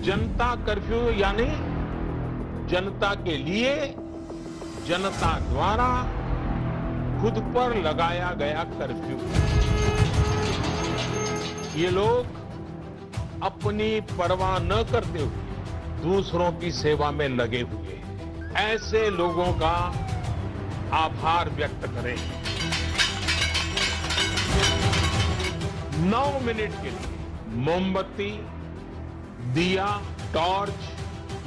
जनता curfew यानी जनता के लिए, जनता द्वारा खुद पर लगाया गया कर्फ्यू। ये लोग अपनी परवाह न करते हुए दूसरों की सेवा में लगे हुए हैं। ऐसे लोगों का आभार व्यक्त करें। 9 मिनट के लिए मोमबत्ती, दिया, टॉर्च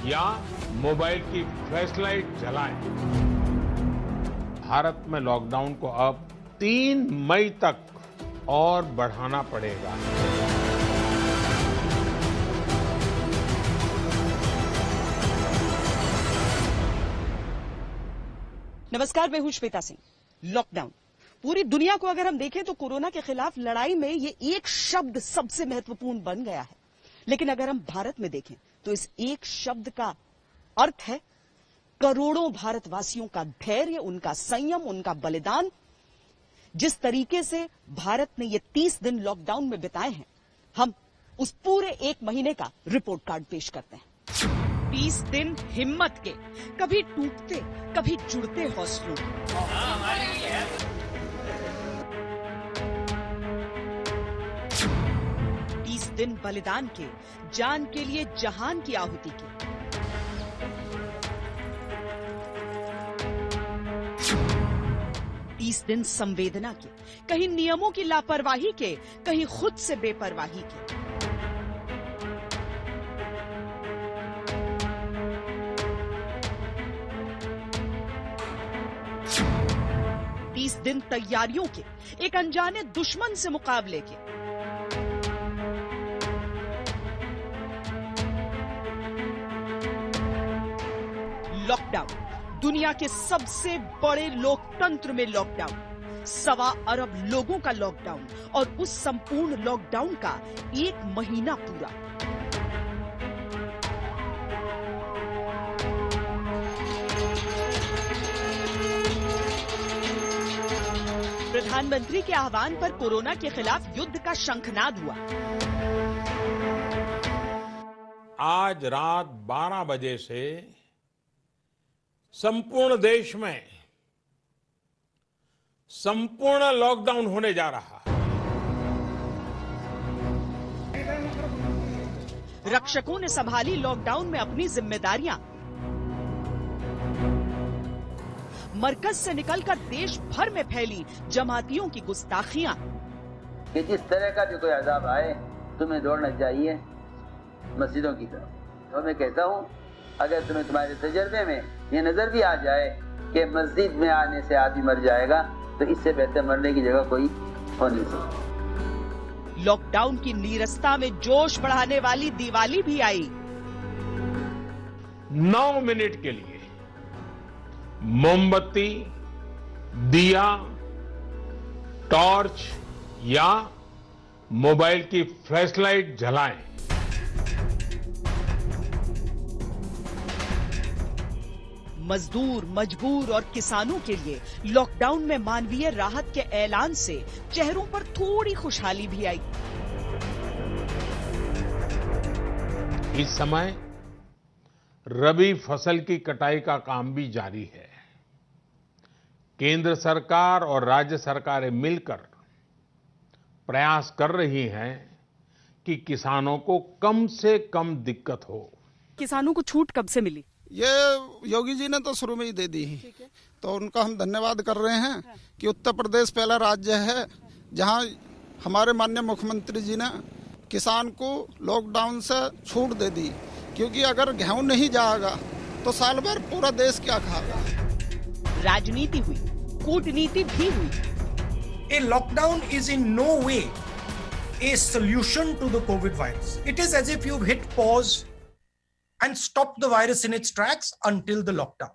या मोबाइल की फ्लैशलाइट जलाएं। भारत में लॉकडाउन को अब 3 मई तक और बढ़ाना पड़ेगा। नमस्कार, मैं हूं श्वेता सिंह। लॉकडाउन पूरी दुनिया को अगर हम देखें तो कोरोना के खिलाफ लड़ाई में ये एक शब्द सबसे महत्वपूर्ण बन गया है। लेकिन अगर हम भारत में देखें तो इस एक शब्द का अर्थ है करोड़ों भारतवासियों का धैर्य, उनका संयम, उनका बलिदान। जिस तरीके से भारत ने ये 30 दिन लॉकडाउन में बिताए हैं, हम उस पूरे 1 महीने का रिपोर्ट कार्ड पेश करते हैं। 30 दिन हिम्मत के, कभी टूटते कभी जुड़ते हौसलों। 30 दिन बलिदान के, जान के लिए जहान की आहुति के। 30 दिन संवेदना के, कहीं नियमों की लापरवाही के, कहीं खुद से बेपरवाही के। 30 दिन तैयारियों के, एक अनजाने दुश्मन से मुकाबले के। लॉकडाउन, दुनिया के सबसे बड़े लोकतंत्र में लॉकडाउन, 1.25 अरब लोगों का लॉकडाउन और उस संपूर्ण लॉकडाउन का 1 महीना पूरा। प्रधानमंत्री के आह्वान पर कोरोना के खिलाफ युद्ध का शंखनाद हुआ। आज रात 12 बजे से संपूर्ण देश में संपूर्ण लॉकडाउन होने जा रहा है। रक्षकों ने संभाली लॉकडाउन में अपनी जिम्मेदारियां। मरकज से निकलकर देश भर में फैली जमातियों की गुस्ताखियां। कि जिस तरह का भी कोई अजाब आए, तुम्हें दौड़ना चाहिए मस्जिदों की तरफ। तो मैं कहता हूं, अगर तुम्हें तुम्हारे तजर्बे में ये नजर भी आ जाए कि मस्जिद में आने से आदमी मर जाएगा, तो इससे बेहतर मरने की जगह कोई हो नहीं सकती। लॉकडाउन की नीरसता में जोश बढ़ाने वाली दिवाली भी आई। 9 मिनट के लिए मोमबत्ती, दिया, टॉर्च या मोबाइल की फ्लैशलाइट जलाएं। मजदूर, मजबूर और किसानों के लिए लॉकडाउन में मानवीय राहत के ऐलान से चेहरों पर थोड़ी खुशहाली भी आई। इस समय रबी फसल की कटाई का काम भी जारी है। केंद्र सरकार और राज्य सरकारें मिलकर प्रयास कर रही हैं कि किसानों को कम से कम दिक्कत हो। किसानों को छूट कब से मिली? ये योगी जी ने तो शुरू में ही दे दी है, तो उनका हम धन्यवाद कर रहे हैं कि उत्तर प्रदेश पहला राज्य है जहां हमारे माननीय मुख्यमंत्री जी ने किसान को लॉकडाउन से छूट दे दी। क्योंकि अगर गेहूं नहीं जाएगा तो साल भर पूरा देश क्या खाएगा। राजनीति हुई, कूटनीति भी हुई। A lockdown is in no way a solution to the COVID virus. It is as if you've hit pause and stopped the virus in its tracks until the lockdown.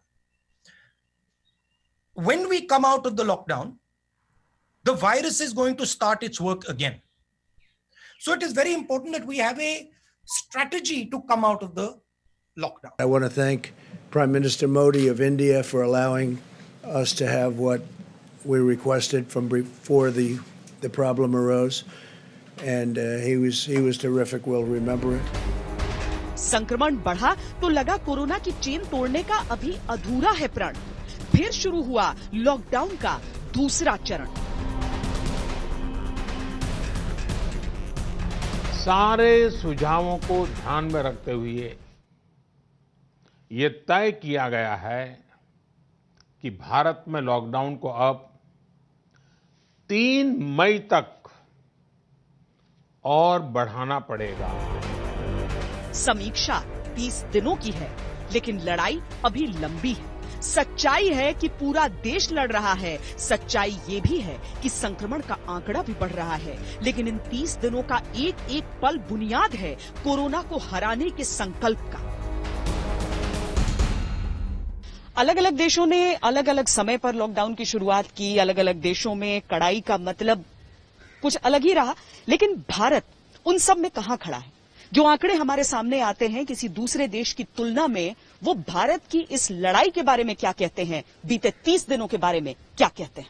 When we come out of the lockdown, the virus is going to start its work again. So it is very important that we have a strategy to come out of the lockdown. I want to thank Prime Minister Modi of India for allowing us to have what we requested from before the problem arose, and he was terrific. We'll remember it. संक्रमण बढ़ा तो लगा corona की chain तोड़ने का अभी अधूरा है प्रण। फिर शुरू हुआ लॉकडाउन का दूसरा चरण। सारे सुझावों को ध्यान में रखते हुए ये तय किया गया है कि भारत में लॉकडाउन को अब 3 मई तक और बढ़ाना पड़ेगा। समीक्षा 30 दिनों की है, लेकिन लड़ाई अभी लंबी है। सच्चाई है कि पूरा देश लड़ रहा है, सच्चाई ये भी है कि संक्रमण का आंकड़ा भी बढ़ रहा है, लेकिन इन 30 दिनों का एक एक पल बुनियाद है कोरोना को हराने के संकल्प का। अलग अलग देशों ने अलग अलग समय पर लॉकडाउन की शुरुआत की। अलग अलग देशों में कड़ाई का मतलब कुछ अलग ही रहा, लेकिन भारत उन सब में कहां खड़ा है? जो आंकड़े हमारे सामने आते हैं किसी दूसरे देश की तुलना में, वो भारत की इस लड़ाई के बारे में क्या कहते हैं, बीते 30 दिनों के बारे में क्या कहते हैं?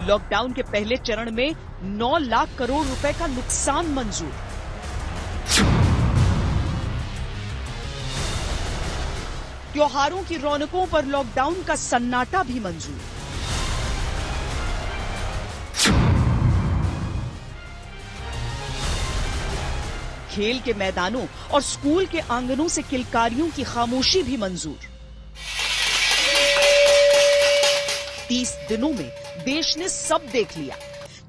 लॉकडाउन के पहले चरण में 9 लाख करोड़ रुपए का नुकसान मंजूर। त्योहारों की रौनकों पर लॉकडाउन का सन्नाटा भी मंजूर। खेल के मैदानों और स्कूल के आंगनों से किलकारियों की खामोशी भी मंजूर। 30 दिनों में देश ने सब देख लिया,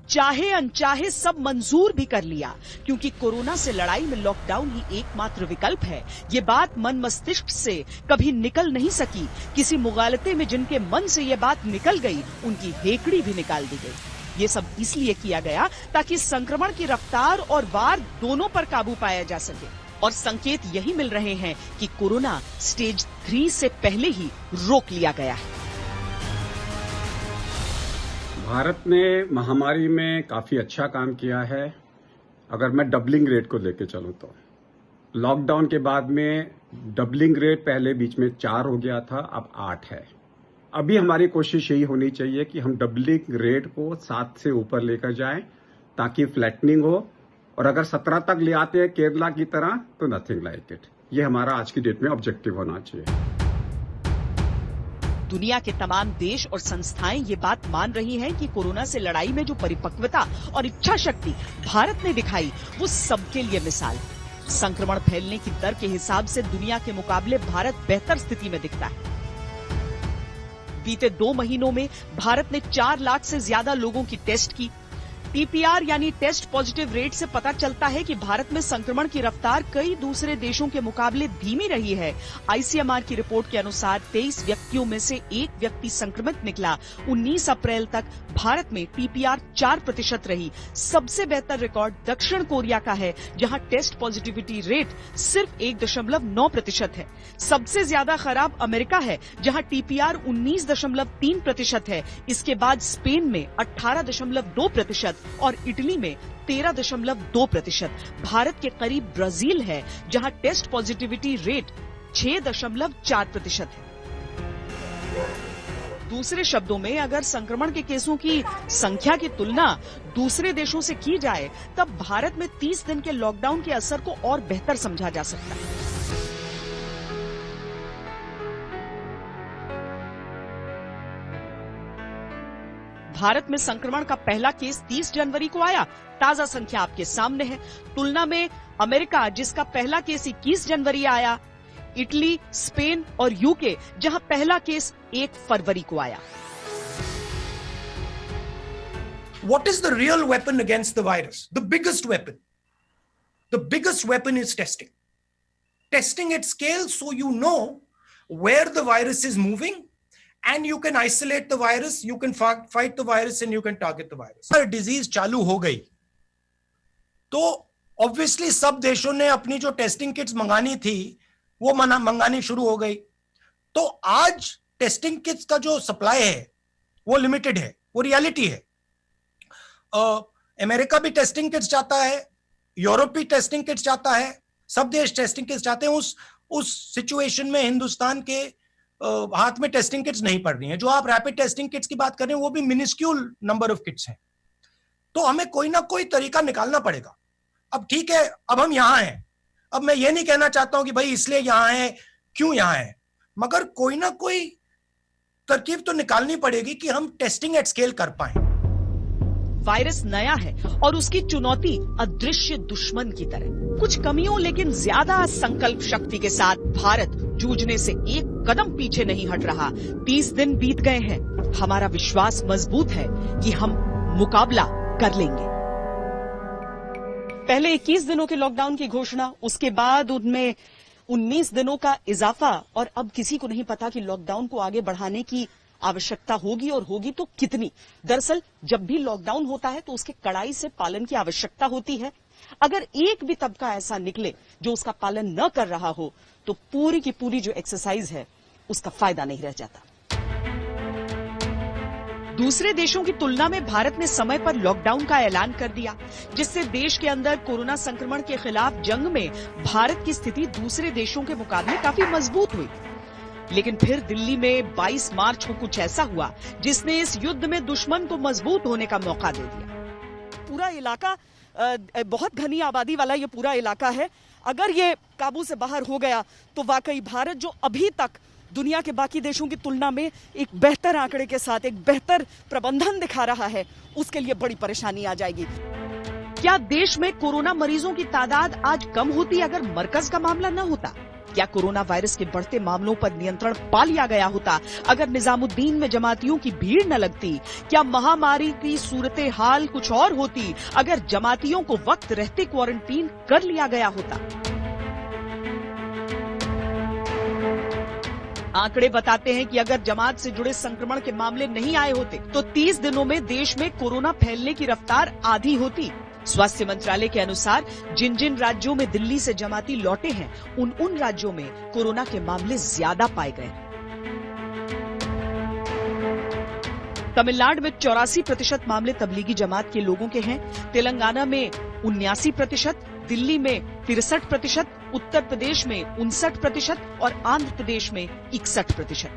चाहे अनचाहे सब मंजूर भी कर लिया, क्योंकि कोरोना से लड़ाई में लॉकडाउन ही एकमात्र विकल्प है। ये बात मन मस्तिष्क से कभी निकल नहीं सकी। किसी मुगालते में जिनके मन से ये बात निकल गई, उनकी हेकड़ी भी निकाल दी गई। ये सब इसलिए किया गया ताकि संक्रमण की रफ्तार और वार दोनों पर काबू पाया जा सके। और संकेत यही मिल रहे हैं कि कोरोना स्टेज 3 से पहले ही रोक लिया गया है। भारत ने महामारी में काफी अच्छा काम किया है। अगर मैं डबलिंग रेट को लेके चलूं तो लॉकडाउन के बाद में डबलिंग रेट पहले बीच में 4 हो गया था, अब 8 है। अभी हमारी कोशिश यही होनी चाहिए कि हम डबलिंग रेट को 7 से ऊपर लेकर जाएं ताकि फ्लैटनिंग हो, और अगर 17 तक ले आते हैं केरला की तरह तो नथिंग लाइक इट। ये हमारा आज की डेट में ऑब्जेक्टिव होना चाहिए। दुनिया के तमाम देश और संस्थाएं ये बात मान रही हैं कि कोरोना से लड़ाई में जो परिपक्वता और इच्छा शक्ति भारत ने दिखाई, वो सबके लिए मिसाल है। संक्रमण फैलने की दर के हिसाब से दुनिया के मुकाबले भारत बेहतर स्थिति में दिखता है। बीते 2 महीनों में भारत ने 4 लाख से ज्यादा लोगों की टेस्ट की। टीपीआर यानी टेस्ट पॉजिटिव रेट से पता चलता है कि भारत में संक्रमण की रफ्तार कई दूसरे देशों के मुकाबले धीमी रही है। आईसीएमआर की रिपोर्ट के अनुसार 23 व्यक्तियों में से 1 व्यक्ति संक्रमित निकला। 19 अप्रैल तक भारत में टीपीआर 4% रही। सबसे बेहतर रिकॉर्ड दक्षिण कोरिया का है, जहां टेस्ट पॉजिटिविटी रेट सिर्फ 1.9% है। सबसे ज्यादा खराब अमेरिका है, जहां टीपीआर 19.3% है। इसके बाद स्पेन में 18.2% और इटली में 13.2%। भारत के करीब ब्राजील है, जहां टेस्ट पॉजिटिविटी रेट 6.4% है। दूसरे शब्दों में, अगर संक्रमण के केसों की संख्या की तुलना दूसरे देशों से की जाए, तब भारत में 30 दिन के लॉकडाउन के असर को और बेहतर समझा जा सकता है। भारत में संक्रमण का पहला केस 30 जनवरी को आया। ताजा संख्या आपके सामने है। तुलना में अमेरिका, जिसका पहला केस 21 जनवरी आया, इटली, स्पेन और यूके, जहां पहला केस 1 फरवरी को आया। What is the real weapon against the virus? The biggest weapon. The biggest weapon is testing. Testing at scale so you know where the virus is moving and you can isolate the virus, you can fight the virus and you can target the virus. अगर disease चालू हो गई तो obviously सब देशों ने अपनी जो टेस्टिंग किट्स मंगानी थी वो मंगानी शुरू हो गई। तो आज टेस्टिंग किट्स का जो सप्लाई है वो लिमिटेड है, वो रियलिटी है। अमेरिका भी टेस्टिंग किट्स चाहता है, यूरोप भी टेस्टिंग किट्स चाहता है, सब देश टेस्टिंग किट्स चाहते हैं। उस सिचुएशन में हिंदुस्तान के हाथ में टेस्टिंग किट्स नहीं पड़ रही हैं। जो आप रैपिड टेस्टिंग किट्स की बात कर रहे हैं वो भी मिनिस्क्यूल नंबर ऑफ किट्स हैं। तो हमें कोई ना कोई तरीका निकालना पड़ेगा। अब ठीक है, अब हम यहां हैं, अब मैं ये नहीं कहना चाहता हूं कि भाई इसलिए यहां है, क्यों यहां है, मगर कोई ना कोई तरकीब तो निकालनी पड़ेगी कि हम टेस्टिंग एट स्केल कर पाए। वायरस नया है और उसकी चुनौती अदृश्य दुश्मन की तरह। कुछ कमियों लेकिन ज्यादा संकल्प शक्ति के साथ भारत जूझने से एक कदम पीछे नहीं हट रहा। 30 दिन बीत गए हैं, हमारा विश्वास मजबूत है कि हम मुकाबला कर लेंगे। पहले 21 दिनों के लॉकडाउन की घोषणा, उसके बाद उनमें 19 दिनों का इजाफा, और अब किसी को नहीं पता कि लॉकडाउन को आगे बढ़ाने की आवश्यकता होगी और होगी तो कितनी। दरअसल जब भी लॉकडाउन होता है तो उसके कड़ाई से पालन की आवश्यकता होती है। अगर एक भी तबका ऐसा निकले जो उसका पालन न कर रहा हो तो पूरी की पूरी जो एक्सरसाइज है उसका फायदा नहीं रह जाता। दूसरे देशों की तुलना में भारत ने समय पर लॉकडाउन का ऐलान कर दिया, जिससे देश के अंदर कोरोना संक्रमण के खिलाफ जंग में भारत की स्थिति दूसरे देशों के मुकाबले काफी मजबूत हुई। लेकिन फिर दिल्ली में 22 मार्च को कुछ ऐसा हुआ जिसने इस युद्ध में दुश्मन को मजबूत होने का मौका दे दिया। पूरा इलाका बहुत घनी आबादी वाला ये पूरा इलाका है। अगर ये काबू से बाहर हो गया तो वाकई भारत, जो अभी तक दुनिया के बाकी देशों की तुलना में एक बेहतर आंकड़े के साथ एक बेहतर प्रबंधन दिखा रहा है, उसके लिए बड़ी परेशानी आ जाएगी। क्या देश में कोरोना मरीजों की तादाद आज कम होती अगर मरकज का मामला न होता? क्या कोरोना वायरस के बढ़ते मामलों पर नियंत्रण पा लिया गया होता अगर निजामुद्दीन में जमातियों की भीड़ न लगती? क्या महामारी की सूरत हाल कुछ और होती अगर जमातियों को वक्त रहते क्वारंटीन कर लिया गया होता? आंकड़े बताते हैं कि अगर जमात से जुड़े संक्रमण के मामले नहीं आए होते तो 30 दिनों में देश में कोरोना फैलने की रफ्तार आधी होती। स्वास्थ्य मंत्रालय के अनुसार जिन जिन राज्यों में दिल्ली से जमाती लौटे हैं उन राज्यों में कोरोना के मामले ज्यादा पाए गए। तमिलनाडु में 84% मामले तबलीगी जमात के लोगों के हैं, तेलंगाना में 79%, दिल्ली में 63%, उत्तर प्रदेश में 59% और आंध्र प्रदेश में 61%।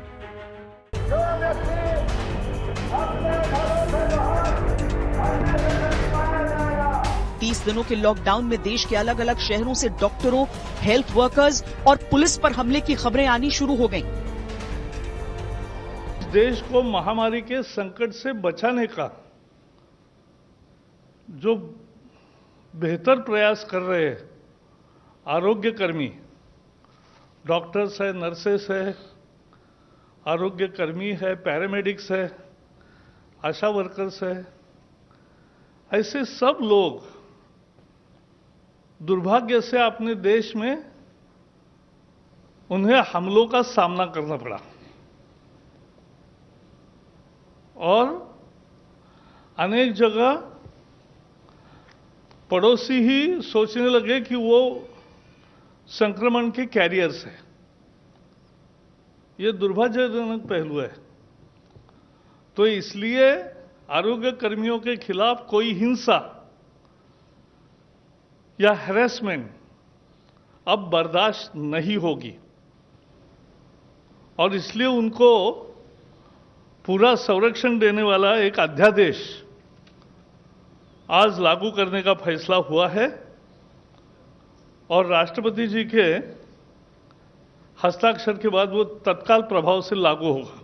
30 दिनों के लॉकडाउन में देश के अलग अलग शहरों से डॉक्टरों, हेल्थ वर्कर्स और पुलिस पर हमले की खबरें आनी शुरू हो गईं। देश को महामारी के संकट से बचाने का जो बेहतर प्रयास कर रहे हैं आरोग्य कर्मी, डॉक्टर्स है, नर्सेस है, आरोग्य कर्मी है, पैरामेडिक्स है, आशा वर्कर्स है, ऐसे सब लोग दुर्भाग्य से अपने देश में उन्हें हमलों का सामना करना पड़ा और अनेक जगह पड़ोसी ही सोचने लगे कि वो संक्रमण के कैरियर्स है। ये दुर्भाग्यजनक पहलू है। तो इसलिए आरोग्य कर्मियों के खिलाफ कोई हिंसा या हैरेसमेंट अब बर्दाश्त नहीं होगी और इसलिए उनको पूरा संरक्षण देने वाला एक अध्यादेश आज लागू करने का फैसला हुआ है और राष्ट्रपति जी के हस्ताक्षर के बाद वो तत्काल प्रभाव से लागू होगा।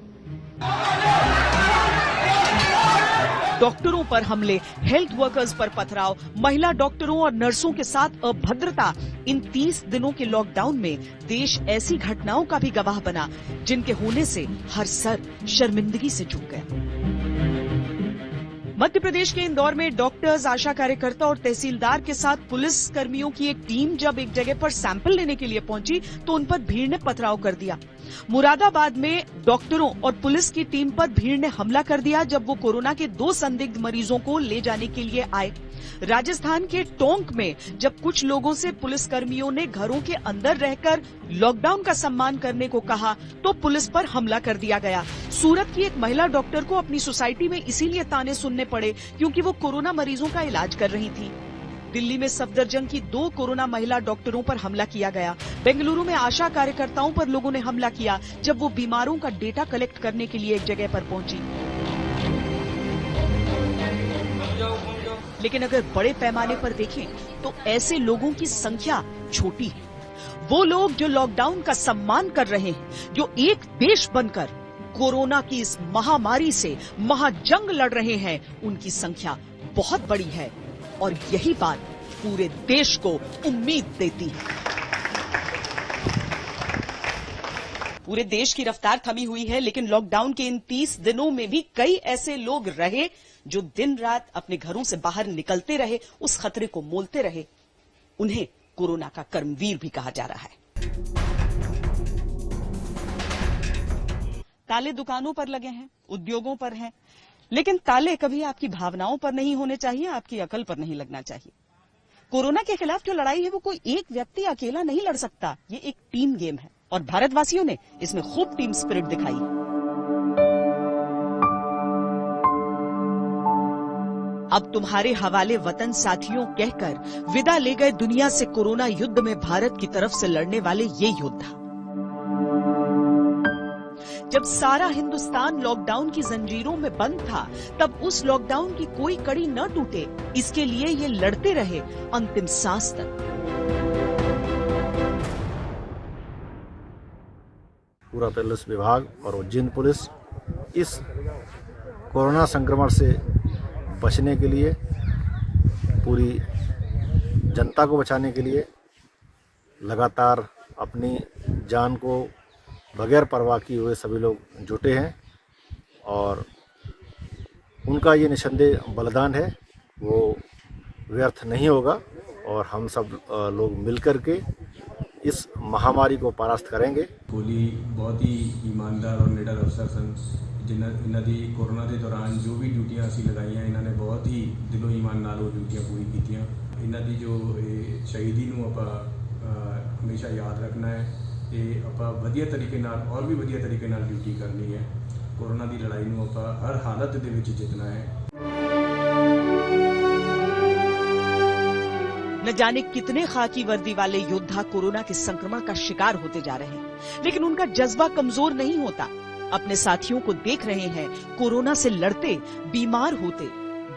डॉक्टरों पर हमले, हेल्थ वर्कर्स पर पथराव, महिला डॉक्टरों और नर्सों के साथ अभद्रता, इन 30 दिनों के लॉकडाउन में देश ऐसी घटनाओं का भी गवाह बना जिनके होने से हर सर शर्मिंदगी से झुक गया। मध्य प्रदेश के इंदौर में डॉक्टर्स, आशा कार्यकर्ता और तहसीलदार के साथ पुलिस कर्मियों की एक टीम जब एक जगह पर सैंपल लेने के लिए पहुंची तो उन पर भीड़ ने पथराव कर दिया। मुरादाबाद में डॉक्टरों और पुलिस की टीम पर भीड़ ने हमला कर दिया जब वो कोरोना के 2 संदिग्ध मरीजों को ले जाने के लिए आए। राजस्थान के टोंक में जब कुछ लोगों से पुलिस कर्मियों ने घरों के अंदर रहकर लॉकडाउन का सम्मान करने को कहा तो पुलिस पर हमला कर दिया गया। सूरत की एक महिला डॉक्टर को अपनी सोसाइटी में इसीलिए ताने सुनने पड़े क्योंकि वो कोरोना मरीजों का इलाज कर रही थी। दिल्ली में सफदरजंग की 2 कोरोना महिला डॉक्टरों पर हमला किया गया। बेंगलुरु में आशा कार्यकर्ताओं पर लोगों ने हमला किया जब वो बीमारों का डेटा कलेक्ट करने के लिए एक जगह पर पहुंची। लेकिन अगर बड़े पैमाने पर देखें तो ऐसे लोगों की संख्या छोटी है। वो लोग जो लॉकडाउन का सम्मान कर रहे हैं, जो एक देश बनकर कोरोना की इस महामारी से महाजंग लड़ रहे हैं, उनकी संख्या बहुत बड़ी है और यही बात पूरे देश को उम्मीद देती है। पूरे देश की रफ्तार थमी हुई है, लेकिन लॉकडाउन के इन 30 दिनों में भी कई ऐसे लोग रहे जो दिन रात अपने घरों से बाहर निकलते रहे, उस खतरे को मोलते रहे। उन्हें कोरोना का कर्मवीर भी कहा जा रहा है। ताले दुकानों पर लगे हैं, उद्योगों पर हैं, लेकिन ताले कभी आपकी भावनाओं पर नहीं होने चाहिए, आपकी अकल पर नहीं लगना चाहिए। कोरोना के खिलाफ जो लड़ाई है वो कोई एक व्यक्ति अकेला नहीं लड़ सकता, ये एक टीम गेम है और भारतवासियों ने इसमें खूब टीम स्पिरिट दिखाई है। अब तुम्हारे हवाले वतन साथियों कहकर विदा ले गए दुनिया से कोरोना युद्ध में भारत की तरफ से लड़ने वाले ये योद्धा। जब सारा हिंदुस्तान लॉकडाउन की जंजीरों में बंद था, तब उस लॉकडाउन की कोई कड़ी न टूटे, इसके लिए ये लड़ते रहे अंतिम सांस तक। पूरा पुलिस विभाग और उज्जैन पुलिस इस कोरोना संक्रमण से बचने के लिए, पूरी जनता को बचाने के लिए लगातार अपनी जान को बगैर परवाह किए हुए सभी लोग जुटे हैं और उनका ये निस्संदेह बलिदान है, वो व्यर्थ नहीं होगा और हम सब लोग मिलकर के इस महामारी को परास्त करेंगे। कोहली बहुत ही ईमानदार और निडर अफसर सन, जिन्होंने दी कोरोना के दौरान जो भी ड्यूटियां असी लगाइयां, इन्होंने बहुत ही दिलों ईमान नाल वो ड्यूटियां पूरी कीतियां। इन्हों की जो शहीदी नूं आपां हमेशा याद रखना है ते आपां वधिया तरीके नाल और भी वधिया तरीके नाल ड्यूटी करनी है। कोरोना की लड़ाई नूं आपां हर हालत दे विच जितना है। न जाने कितने खाकी वर्दी वाले योद्धा कोरोना के संक्रमण का शिकार होते जा रहे हैं, लेकिन उनका जज्बा कमजोर नहीं होता। अपने साथियों को देख रहे हैं कोरोना से लड़ते, बीमार होते,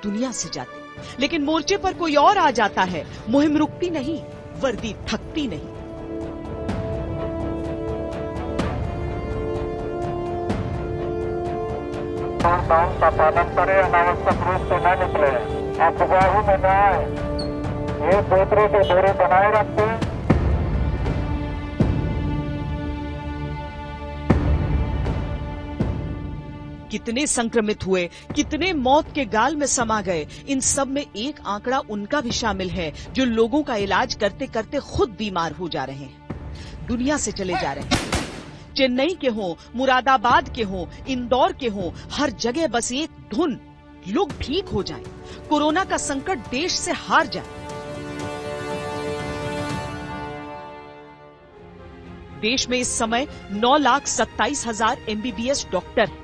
दुनिया से जाते, लेकिन मोर्चे पर कोई और आ जाता है। मुहिम रुकती नहीं, वर्दी थकती नहीं। लॉकडाउन का पालन करें, अनावश्यक रूप से न निकले, अफवाहों में न आए, एक दूसरे से दूरी बनाए रखें। कितने संक्रमित हुए, कितने मौत के गाल में समा गए, इन सब में एक आंकड़ा उनका भी शामिल है जो लोगों का इलाज करते करते खुद बीमार हो जा रहे हैं, दुनिया से चले जा रहे हैं। चेन्नई के हों, मुरादाबाद के हों, इंदौर के हों, हर जगह बस एक धुन, लोग ठीक हो जाएं, कोरोना का संकट देश से हार जाए। देश में इस समय 9,27,000 MBBS डॉक्टर हैं,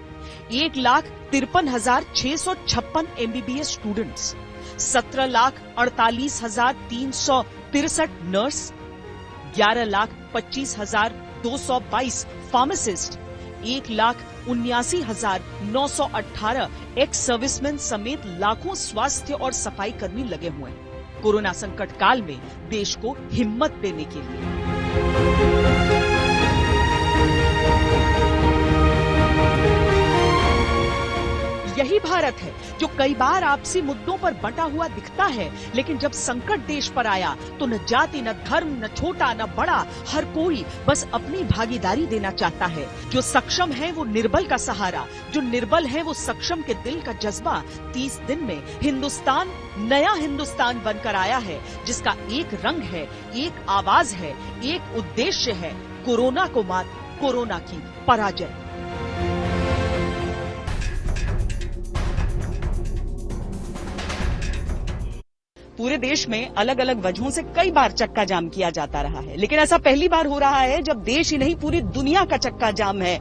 1,53,656 MBBS students, 17,48,363 nurse, 11,25,222 pharmacist, 1,79,918 ex serviceman समेत लाखों स्वास्थ्य और सफाई कर्मी लगे हुए हैं कोरोना संकट काल में देश को हिम्मत देने के लिए। यही भारत है जो कई बार आपसी मुद्दों पर बंटा हुआ दिखता है, लेकिन जब संकट देश पर आया तो न जाति, न धर्म, न छोटा, न बड़ा, हर कोई बस अपनी भागीदारी देना चाहता है। जो सक्षम है वो निर्बल का सहारा, जो निर्बल है वो सक्षम के दिल का जज्बा। 30 दिन में हिंदुस्तान नया हिंदुस्तान बनकर आया है, जिसका एक रंग है, एक आवाज है, एक उद्देश्य है, कोरोना को मात, कोरोना की पराजय। पूरे देश में अलग अलग वजहों से कई बार चक्का जाम किया जाता रहा है, लेकिन ऐसा पहली बार हो रहा है जब देश ही नहीं पूरी दुनिया का चक्का जाम है।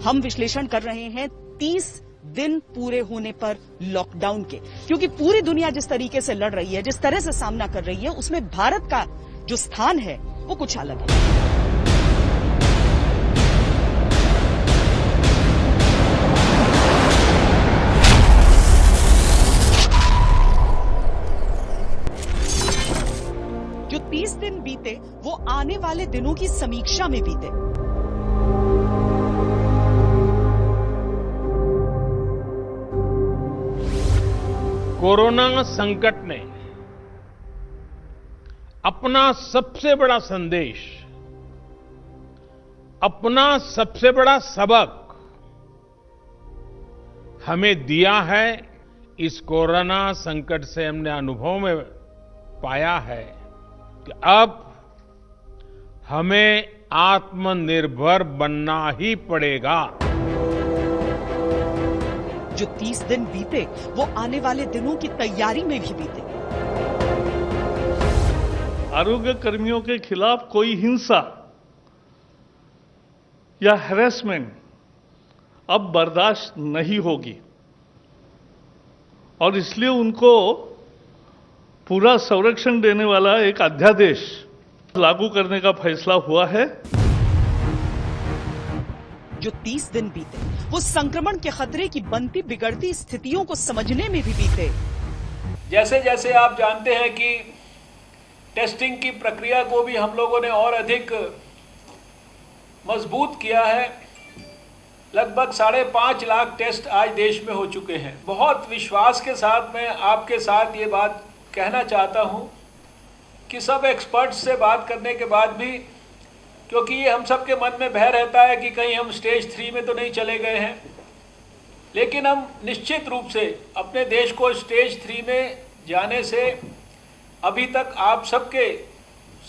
हम विश्लेषण कर रहे हैं 30 दिन पूरे होने पर लॉकडाउन के, क्योंकि पूरी दुनिया जिस तरीके से लड़ रही है, जिस तरह से सामना कर रही है, उसमें भारत का जो स्थान है वो कुछ अलग है। दिनों की समीक्षा में बीते। कोरोना संकट ने अपना सबसे बड़ा संदेश, अपना सबसे बड़ा सबक हमें दिया है। इस कोरोना संकट से हमने अनुभव में पाया है कि अब हमें आत्मनिर्भर बनना ही पड़ेगा। जो 30 दिन बीते वो आने वाले दिनों की तैयारी में भी बीते। आरोग्य कर्मियों के खिलाफ कोई हिंसा या हैरेसमेंट अब बर्दाश्त नहीं होगी और इसलिए उनको पूरा संरक्षण देने वाला एक अध्यादेश लागू करने का फैसला हुआ है। जो 30 दिन बीते वो संक्रमण के खतरे की बनती बिगड़ती स्थितियों को समझने में भी बीते। जैसे जैसे आप जानते हैं कि टेस्टिंग की प्रक्रिया को भी हम लोगों ने और अधिक मजबूत किया है। लगभग 5.5 लाख टेस्ट आज देश में हो चुके हैं। बहुत विश्वास के साथ मैं आपके साथ ये बात कहना चाहता हूँ कि सब एक्सपर्ट्स से बात करने के बाद भी, क्योंकि ये हम सब के मन में भय रहता है कि कहीं हम स्टेज 3 में तो नहीं चले गए हैं, लेकिन हम निश्चित रूप से अपने देश को स्टेज 3 में जाने से अभी तक आप सबके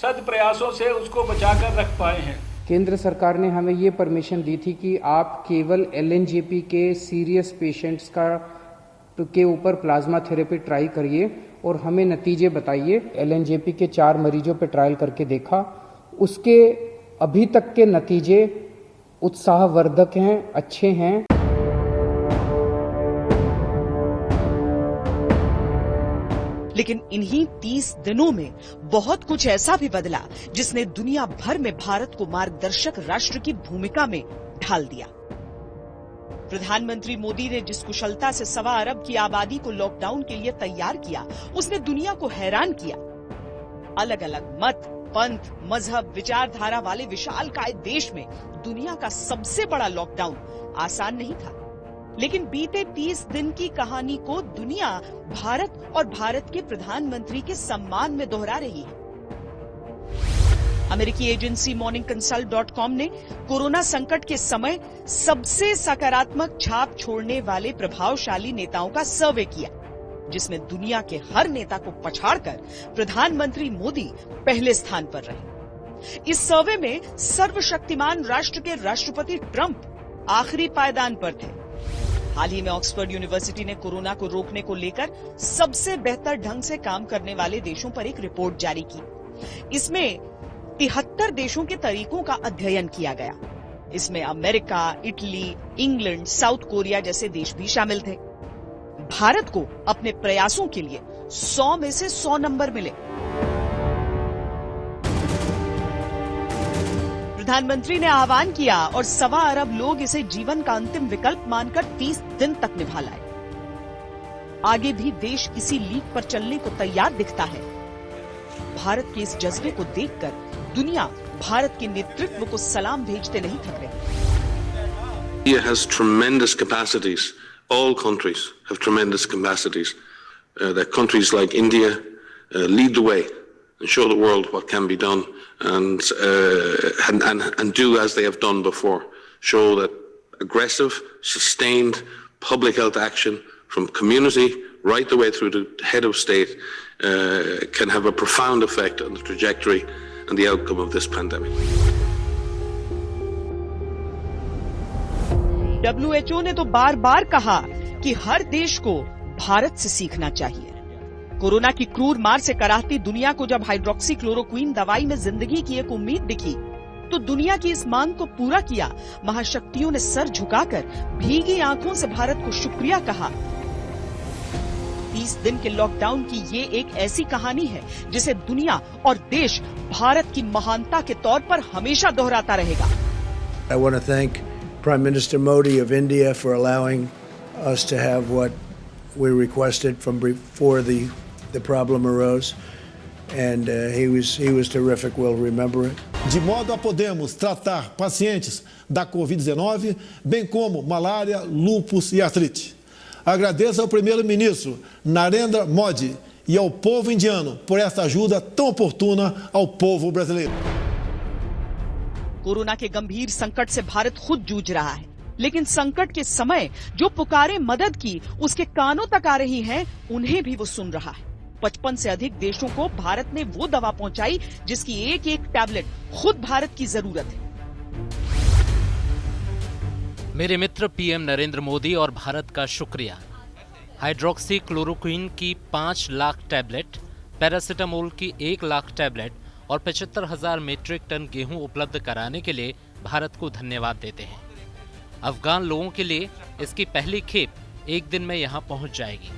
सद प्रयासों से उसको बचाकर रख पाए हैं। केंद्र सरकार ने हमें ये परमिशन दी थी कि आप केवल LNJP के सीरियस पेशेंट्स के ऊपर प्लाज्मा थेरेपी ट्राई करिए और हमें नतीजे बताइए। LNJP के 4 मरीजों पे ट्रायल करके देखा, उसके अभी तक के नतीजे उत्साहवर्धक हैं, अच्छे हैं। लेकिन इन्हीं 30 दिनों में बहुत कुछ ऐसा भी बदला जिसने दुनिया भर में भारत को मार्गदर्शक राष्ट्र की भूमिका में ढाल दिया। प्रधानमंत्री मोदी ने जिस कुशलता से 1.25 अरब की आबादी को लॉकडाउन के लिए तैयार किया, उसने दुनिया को हैरान किया। अलग अलग मत, पंथ, मजहब, विचारधारा वाले विशालकाय देश में दुनिया का सबसे बड़ा लॉकडाउन आसान नहीं था, लेकिन बीते 30 दिन की कहानी को दुनिया भारत और भारत के प्रधानमंत्री के सम्मान में दोहरा रही है। अमेरिकी एजेंसी morningconsult.com ने कोरोना संकट के समय सबसे सकारात्मक छाप छोड़ने वाले प्रभावशाली नेताओं का सर्वे किया, जिसमें दुनिया के हर नेता को पछाड़कर प्रधानमंत्री मोदी पहले स्थान पर रहे। इस सर्वे में सर्वशक्तिमान राष्ट्र के राष्ट्रपति ट्रंप आखिरी पायदान पर थे। हाल ही में ऑक्सफोर्ड यूनिवर्सिटी ने कोरोना को रोकने को लेकर सबसे बेहतर ढंग से काम करने वाले देशों पर एक रिपोर्ट जारी की। इसमें 73 देशों के तरीकों का अध्ययन किया गया। इसमें America, Italy, England, south Korea जैसे देश भी शामिल थे। भारत को अपने प्रयासों के लिए 100 में से 100 नंबर मिले। प्रधानमंत्री ने आह्वान किया और 1.25 अरब लोग इसे जीवन का अंतिम विकल्प मानकर 30 दिन तक निभा लाए। आगे भी देश इसी लीक पर चलने को तैयार दिखता है। भारत के इस जज्बे को देखकर दुनिया भारत के नेतृत्व को सलाम भेजते नहीं थक रही। India has tremendous capacities. All countries have tremendous capacities. That countries like India lead the way and show the world what can be done, and do as they have done before. Show that aggressive, sustained public health action from community right the way through the head of state can have a profound effect on the trajectory and the outcome of this pandemic. WHO ने तो बार बार कहा कि हर देश को भारत से सीखना चाहिए। Corona की क्रूर मार से कराहती दुनिया को जब हाइड्रोक्सी क्लोरोक्वीन दवाई में जिंदगी की एक उम्मीद दिखी, तो दुनिया की इस मांग को पूरा किया महाशक्तियों ने सर झुकाकर भीगी आंखों से भारत को शुक्रिया कहा। 30 दिन के लॉकडाउन की ये एक ऐसी कहानी है जिसे दुनिया और देश भारत की महानता के तौर पर हमेशा दोहराता रहेगा। I want to thank Prime Minister Modi of India for allowing us to have what we requested from before the problem arose, and he was terrific. We'll remember it. de modo a podermos tratar pacientes da Covid-19, bem como malária, lúpus e artrite. Agradeço ao primeiro-ministro Narendra Modi e ao povo indiano por esta ajuda tão oportuna ao povo brasileiro. Corona के गंभीर संकट से भारत खुद जूझ रहा है, लेकिन संकट के समय जो पुकारे मदद की उसके कानों तक आ रही हैं, उन्हें भी वो सुन रहा है। 55 से अधिक देशों को भारत ने वो दवा पहुंचाई जिसकी एक एक टैबलेट खुद भारत की जरूरत है। मेरे मित्र पीएम नरेंद्र मोदी और भारत का शुक्रिया। हाइड्रोक्सी क्लोरोक्विन की 5 लाख टैबलेट, पैरासीटामोल की 1 लाख टैबलेट और 75,000 मीट्रिक टन गेहूं उपलब्ध कराने के लिए भारत को धन्यवाद देते हैं। अफगान लोगों के लिए इसकी पहली खेप एक दिन में यहां पहुंच जाएगी।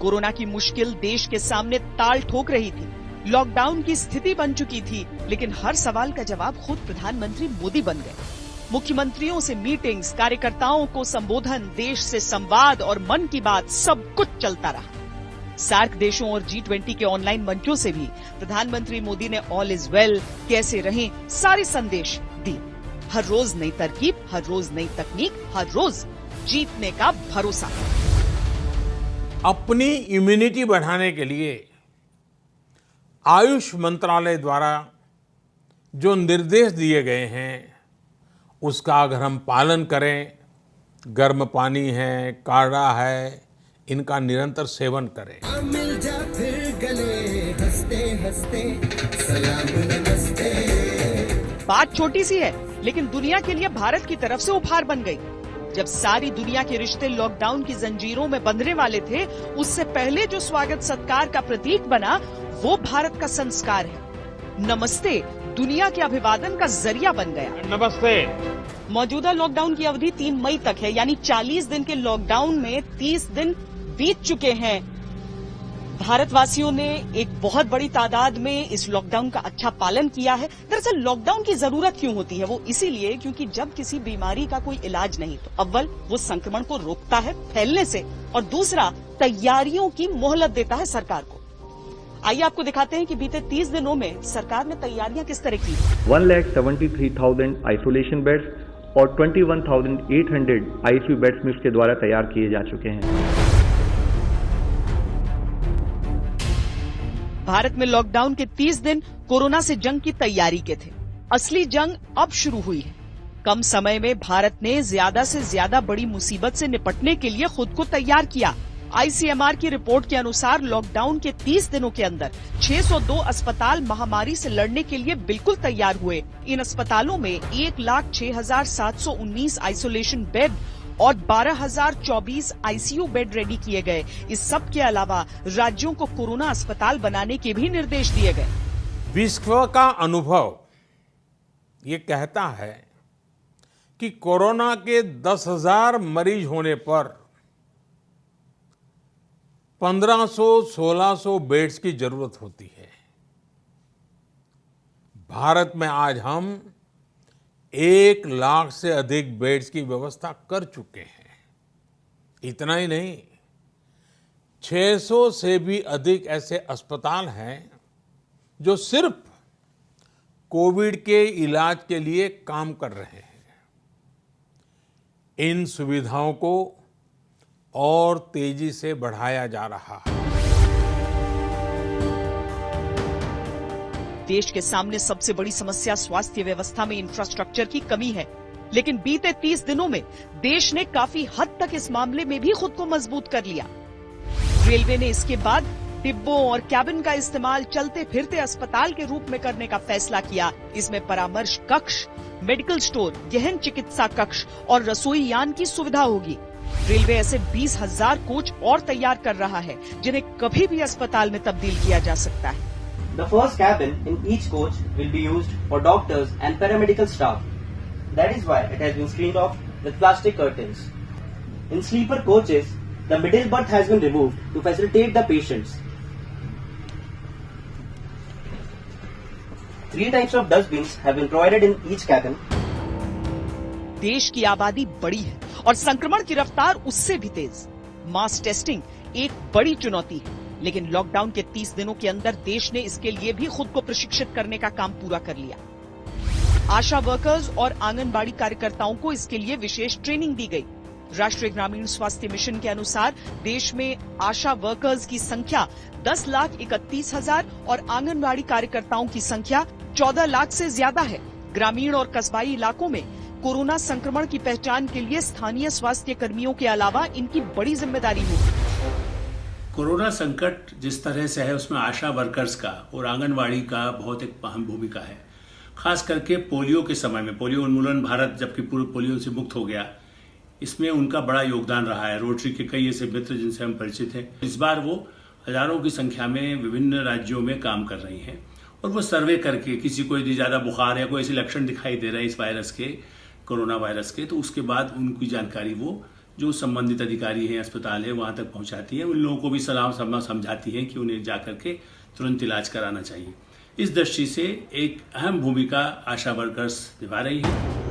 कोरोना की मुश्किल देश के सामने ताल ठोक रही थी, लॉकडाउन की स्थिति बन चुकी थी, लेकिन हर सवाल का जवाब खुद प्रधानमंत्री मोदी बन गए। मुख्यमंत्रियों से मीटिंग्स, कार्यकर्ताओं को संबोधन, देश से संवाद और मन की बात सब कुछ चलता रहा। सार्क देशों और G20 के ऑनलाइन मंचों से भी प्रधानमंत्री मोदी ने ऑल इज वेल, कैसे रहें, सारे संदेश दिए। हर रोज नई तरकीब, हर रोज नई तकनीक, हर रोज जीतने का भरोसा। अपनी इम्यूनिटी बढ़ाने के लिए आयुष मंत्रालय द्वारा जो निर्देश दिए गए हैं उसका अगर हम पालन करें, गर्म पानी है, काढ़ा है, इनका निरंतर सेवन करें। मिल जा फिर गले, हंसते हंसते सलाम नमस्ते। बात छोटी सी है, लेकिन दुनिया के लिए भारत की तरफ से उपहार बन गई। जब सारी दुनिया के रिश्ते लॉकडाउन की जंजीरों में बंधने वाले थे, उससे पहले जो स्वागत सत्कार का प्रतीक बना वो भारत का संस्कार है। नमस्ते दुनिया के अभिवादन का जरिया बन गया। नमस्ते। मौजूदा लॉकडाउन की अवधि 3 मई तक है, यानी 40 दिन के लॉकडाउन में 30 दिन बीत चुके हैं। भारतवासियों ने एक बहुत बड़ी तादाद में इस लॉकडाउन का अच्छा पालन किया है। दरअसल लॉकडाउन की जरूरत क्यों होती है? वो इसीलिए क्योंकि जब किसी बीमारी का कोई इलाज नहीं तो अव्वल वो संक्रमण को रोकता है फैलने से, और दूसरा तैयारियों की मोहलत देता है सरकार को। आइए आपको दिखाते हैं कि बीते 30 दिनों में सरकार ने तैयारियां किस तरह की। 1,73,000 आइसोलेशन बेड्स और 21,800 आईसीयू बेड्स में इसके द्वारा तैयार किए जा चुके हैं। भारत में लॉकडाउन के 30 दिन कोरोना से जंग की तैयारी के थे। असली जंग अब शुरू हुई है। कम समय में भारत ने ज्यादा से ज्यादा बड़ी मुसीबत से निपटने के लिए खुद को तैयार किया। आईसीएमआर की रिपोर्ट के अनुसार लॉकडाउन के 30 दिनों के अंदर 602 अस्पताल महामारी से लड़ने के लिए बिल्कुल तैयार हुए। इन अस्पतालों में 1,06,719 आइसोलेशन बेड और 12,024 आईसीयू बेड रेडी किए गए। इस सब के अलावा राज्यों को कोरोना अस्पताल बनाने के भी निर्देश दिए गए। विश्व का अनुभव ये कहता है कि कोरोना के 10,000 मरीज होने पर 1,500-1,600 बेड्स की जरूरत होती है। भारत में आज हम 1 लाख से अधिक बेड्स की व्यवस्था कर चुके हैं। इतना ही नहीं, 600 से भी अधिक ऐसे अस्पताल हैं जो सिर्फ कोविड के इलाज के लिए काम कर रहे हैं। इन सुविधाओं को और तेजी से बढ़ाया जा रहा है। देश के सामने सबसे बड़ी समस्या स्वास्थ्य व्यवस्था में इंफ्रास्ट्रक्चर की कमी है, लेकिन बीते 30 दिनों में देश ने काफी हद तक इस मामले में भी खुद को मजबूत कर लिया। रेलवे ने इसके बाद डिब्बों और कैबिन का इस्तेमाल चलते फिरते अस्पताल के रूप में करने का फैसला किया। इसमें परामर्श कक्ष, मेडिकल स्टोर, गहन चिकित्सा कक्ष और रसोई यान की सुविधा होगी। रेलवे ऐसे 20,000 कोच और तैयार कर रहा है जिन्हें कभी भी अस्पताल में तब्दील किया जा सकता है। The first cabin in each coach will be used for doctors and paramedical staff. That is why it has been screened off with plastic curtains. In sleeper coaches, the middle berth has been removed to facilitate the patients. 3 types of dustbins have been provided in each cabin. देश की आबादी बड़ी है और संक्रमण की रफ्तार उससे भी तेज। मास टेस्टिंग एक बड़ी चुनौती है, लेकिन लॉकडाउन के 30 दिनों के अंदर देश ने इसके लिए भी खुद को प्रशिक्षित करने का काम पूरा कर लिया। आशा वर्कर्स और आंगनबाड़ी कार्यकर्ताओं को इसके लिए विशेष ट्रेनिंग दी गई। राष्ट्रीय ग्रामीण स्वास्थ्य मिशन के अनुसार देश में आशा वर्कर्स की संख्या 10,31,000 और आंगनबाड़ी कार्यकर्ताओं की संख्या 14 लाख से ज्यादा है। ग्रामीण और कस्बाई इलाकों में कोरोना संक्रमण की पहचान के लिए स्थानीय स्वास्थ्य कर्मियों के अलावा इनकी बड़ी जिम्मेदारी होगी। कोरोना संकट जिस तरह से है उसमें आशा वर्कर्स का और आंगनवाड़ी का बहुत एक अहम भूमिका है। खास करके पोलियो के समय में, पोलियो उन्मूलन भारत जबकि पूर्व पोलियो से मुक्त हो गया, इसमें उनका बड़ा योगदान रहा है। रोटरी के कई ऐसे मित्र जिनसे हम परिचित हैं, इस बार वो हजारों की संख्या में विभिन्न राज्यों में काम कर रही हैं और वो सर्वे करके किसी को यदि ज्यादा बुखार या कोई ऐसे लक्षण दिखाई दे रहे हैं इस वायरस के, कोरोना वायरस के, तो उसके बाद उनकी जानकारी वो जो संबंधित अधिकारी हैं, अस्पताल है, वहां तक पहुंचाती है। उन लोगों को भी सलाह समझाती है कि उन्हें जाकर के तुरंत इलाज कराना चाहिए। इस दृष्टि से एक अहम भूमिका आशा वर्कर्स निभा रही है।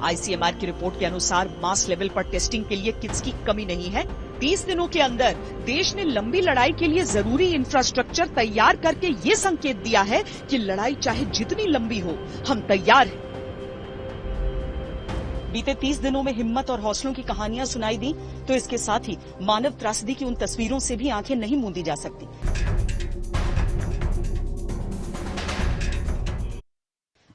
आईसीएमआर की रिपोर्ट के अनुसार मास लेवल पर टेस्टिंग के लिए किट्स की कमी नहीं है। 30 दिनों के अंदर देश ने लंबी लड़ाई के लिए जरूरी इंफ्रास्ट्रक्चर तैयार करके ये संकेत दिया है कि लड़ाई चाहे जितनी लंबी हो, हम तैयार हैं। बीते 30 दिनों में हिम्मत और हौसलों की कहानियां सुनाई दी, तो इसके साथ ही मानव त्रासदी की उन तस्वीरों से भी आंखें नहीं मूंदी जा सकती।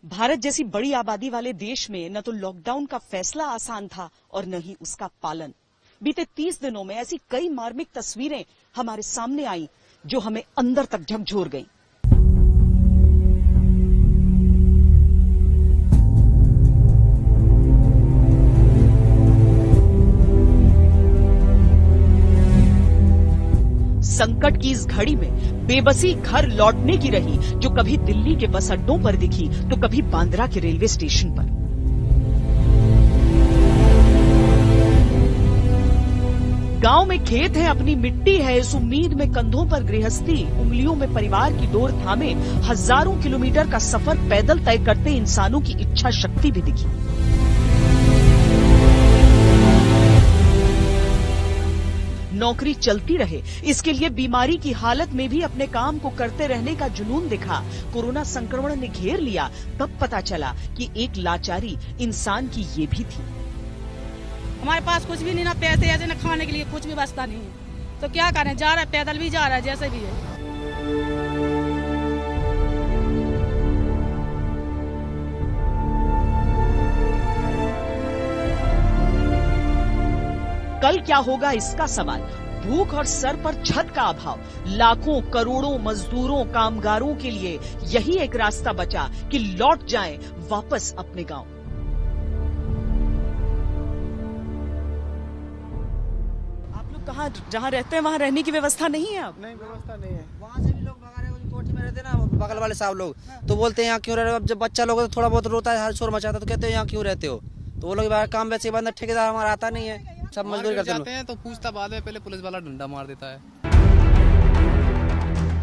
भारत जैसी बड़ी आबादी वाले देश में न तो लॉकडाउन का फैसला आसान था और न ही उसका पालन। बीते 30 दिनों में ऐसी कई मार्मिक तस्वीरें हमारे सामने आई जो हमें अंदर तक झकझोर गईं। संकट की इस घड़ी में बेबसी घर लौटने की रही, जो कभी दिल्ली के बस अड्डों पर दिखी तो कभी बांद्रा के रेलवे स्टेशन पर। गांव में खेत है, अपनी मिट्टी है, इस उम्मीद में कंधों पर गृहस्थी, उंगलियों में परिवार की डोर थामे हजारों किलोमीटर का सफर पैदल तय करते इंसानों की इच्छा शक्ति भी दिखी। नौकरी चलती रहे, इसके लिए बीमारी की हालत में भी अपने काम को करते रहने का जुनून दिखा। कोरोना संक्रमण ने घेर लिया, तब पता चला कि एक लाचारी इंसान की ये भी थी। हमारे पास कुछ भी नहीं, ना पैसे ऐसे, ना खाने के लिए कुछ भी बचता नहीं है, तो क्या करें, जा रहा है, पैदल भी जा रहा है, जैसे भी है। कल क्या होगा इसका सवाल, भूख और सर पर छत का अभाव, लाखों करोड़ों मजदूरों कामगारों के लिए यही एक रास्ता बचा कि लौट जाएं वापस अपने गांव। आप लोग कहाँ जहाँ रहते हैं वहाँ रहने की व्यवस्था नहीं है? अब नहीं, व्यवस्था नहीं है। वहाँ से भी लोग भगा रहे हैं, कोठी में रहते हैं ना बगल वाले साहब लोग, तो बोलते हैं यहाँ क्यों रह रहे हो। अब जब बच्चा लोग तो थोड़ा बहुत रोता है, हर शोर मचाता है, तो कहते हैं यहाँ क्यों रहते हो। तो वो लोग काम वैसे बंद, ठेकेदार हमारा आता नहीं है, सब मजदूरी करते हैं। तो पूछता बाद में, पहले पुलिस वाला डंडा मार देता है।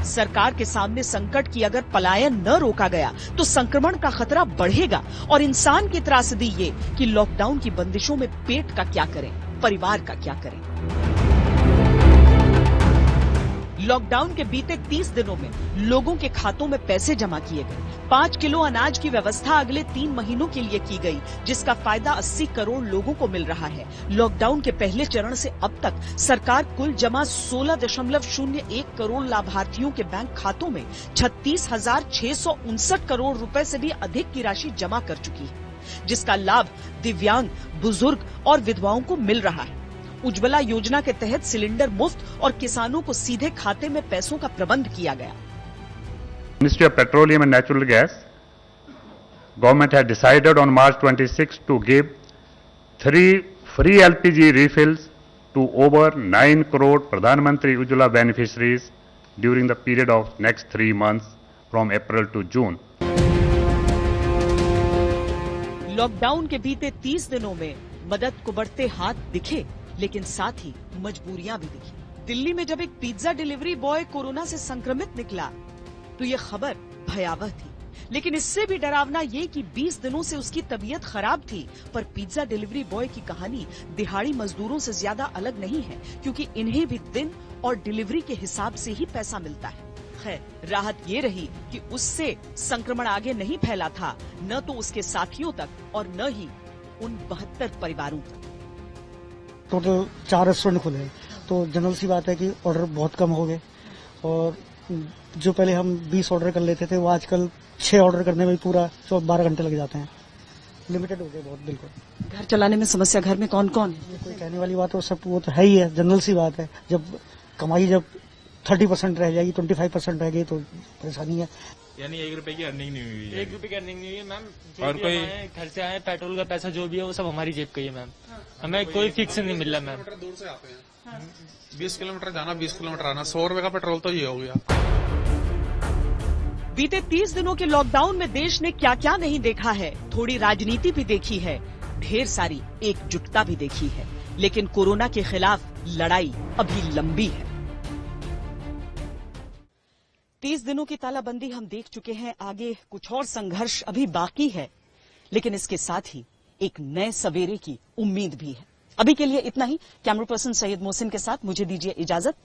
सरकार के सामने संकट की अगर पलायन न रोका गया तो संक्रमण का खतरा बढ़ेगा और इंसान की त्रासदी ये कि लॉकडाउन की बंदिशों में पेट का क्या करें, परिवार का क्या करें। लॉकडाउन के बीते 30 दिनों में लोगों के खातों में पैसे जमा किए गए। 5 किलो अनाज की व्यवस्था अगले 3 महीनों के लिए की गई, जिसका फायदा 80 करोड़ लोगों को मिल रहा है। लॉकडाउन के पहले चरण से अब तक सरकार कुल जमा 16.01 करोड़ लाभार्थियों के बैंक खातों में 36,659 करोड़ रुपए से भी अधिक की राशि जमा कर चुकी है, जिसका लाभ दिव्यांग, बुजुर्ग और विधवाओं को मिल रहा है। उज्ज्वला योजना के तहत सिलेंडर मुफ्त और किसानों को सीधे खाते में पैसों का प्रबंध किया गया। Ministry of Petroleum and Natural Gas, government had decided on March 26 to give 3 free LPG refills to over 9 crore Pradhan Mantri Ujjwala beneficiaries during the period of next 3 months from April to June. Lockdown के बीते 30 दिनों में मदद को बढ़ते हाथ दिखे, लेकिन साथ ही मजबूरियां भी दिखी। दिल्ली में जब एक पिज्जा डिलीवरी बॉय कोरोना से संक्रमित निकला तो ये खबर भयावह थी, लेकिन इससे भी डरावना ये कि 20 दिनों से उसकी तबीयत खराब थी। पर पिज्जा डिलीवरी बॉय की कहानी दिहाड़ी मजदूरों से ज्यादा अलग नहीं है, क्योंकि इन्हें भी दिन और डिलीवरी के हिसाब से ही पैसा मिलता है। खैर, राहत ये रही कि उससे संक्रमण आगे नहीं फैला था, न तो उसके साथियों तक और न ही उन 72 परिवारों तक। टोटल 4 रेस्टोरेंट खुले, तो जनरल सी बात है कि ऑर्डर बहुत कम हो गए और जो पहले हम 20 ऑर्डर कर लेते थे वो आजकल 6 ऑर्डर करने में पूरा 12 घंटे लग जाते हैं। लिमिटेड हो गए बहुत, बिल्कुल। घर चलाने में समस्या घर में कौन कौन है? ये कोई कहने वाली बात हो, सब वो तो है ही है, जनरल सी बात है। जब कमाई जब 30% रह जाएगी, 25% रह गई तो परेशानी है। यानी 1 रुपए की अर्निंग नहीं हुई है। 1 रुपए की अर्निंग नहीं हुई है मैम। और कोई खर्चे आए, पेट्रोल का पैसा जो भी है वो सब हमारी जेब का ही है मैम। हमें कोई फिक्स नहीं मिल रहा मैम। दूर से आते हैं, 20 किलोमीटर जाना, 20 किलोमीटर आना, 100 रुपए का पेट्रोल तो ये हो गया। बीते 30 दिनों के लॉकडाउन में देश ने क्या क्या नहीं देखा है। थोड़ी राजनीति भी देखी है, ढेर सारी एकजुटता भी देखी है, लेकिन कोरोना के खिलाफ लड़ाई अभी लंबी है। 30 दिनों की तालाबंदी हम देख चुके हैं, आगे कुछ और संघर्ष अभी बाकी है, लेकिन इसके साथ ही एक नए सवेरे की उम्मीद भी है। अभी के लिए इतना ही। कैमरा पर्सन सैयद मोहसिन के साथ मुझे दीजिए इजाजत।